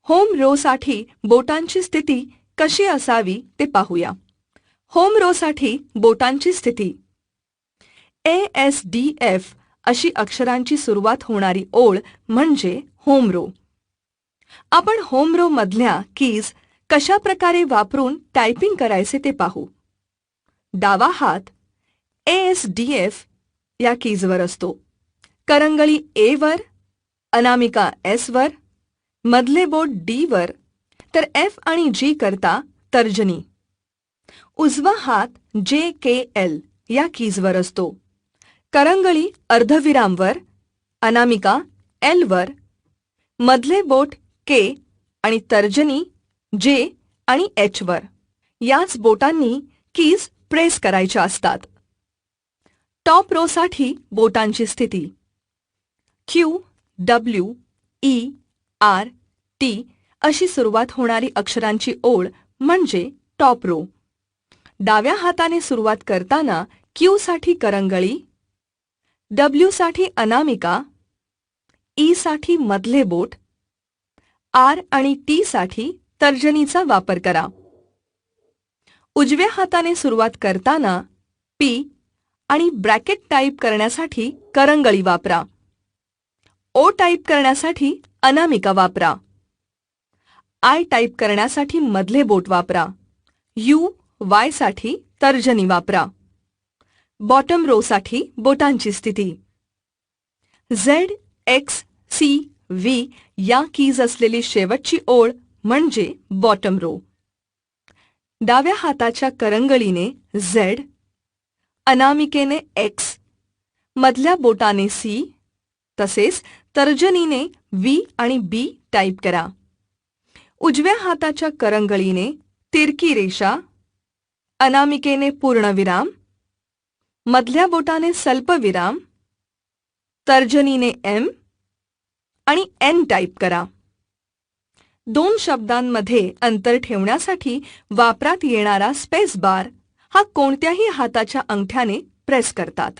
Home रोसाठी बोटांची स्थिती कशी असावी ते पाहूया. होम रोसाठी बोटांची स्थिती ASDF अशी अक्षरांची सुरुवात होणारी ओळ म्हणजे होम रो. आपण होम रो मधल्या कीज कशा प्रकारे वापरून टायपिंग करायचे ते पाहू. डावा हात ASDF या कीजवर असतो. करंगळी A वर, अनामिका S वर, मधले बोट D वर, तर F आणि G करता तर्जनी. उजवा हात JKL या कीजवर असतो. करंगळी अर्धविरामवर, अनामिका L वर, मधले बोट K आणि तर्जनी J आणि H वर. याच बोटांनी कीज प्रेस करायच्या असतात. टॉप रोसाठी बोटांची स्थिती Q, W, E, R, T अशी सुरुवात होणारी अक्षरांची ओळ म्हणजे टॉप रो. डाव्या हाताने सुरुवात करताना Q साठी करंगळी, W साठी अनामिका, E साठी मधले बोट, R आणि T साठी तर्जनीचा वापर करा. उजव्या हाताने सुरुवात करताना P आणि ब्रॅकेट टाईप करण्यासाठी करंगळी वापरा. O टाईप करण्यासाठी अनामिका वापरा. I टाईप करण्यासाठी मधले बोट वापरा. U, Y साठी तर्जनी वापरा. बॉटम रोसाठी बोटांची स्थिती Z, X, C, V या कीज असलेली शेवटची ओळ म्हणजे बॉटम रो. डाव्या हाताच्या करंगळीने Z, अनामिकेने X, मधल्या बोटाने C, तसेच तर्जनीने V आणि B टाईप करा. उजव्या हाताच्या करंगळीने तिरकी रेषा, अनामिकेने पूर्णविराम, मधल्या बोटाने स्वल्पविराम, तर्जनीने M आणि N टाईप करा. दोन शब्दांमध्ये अंतर ठेवण्यासाठी वापरात येणारा स्पेस बार हा कोणत्याही हाताच्या अंगठ्याने प्रेस करतात.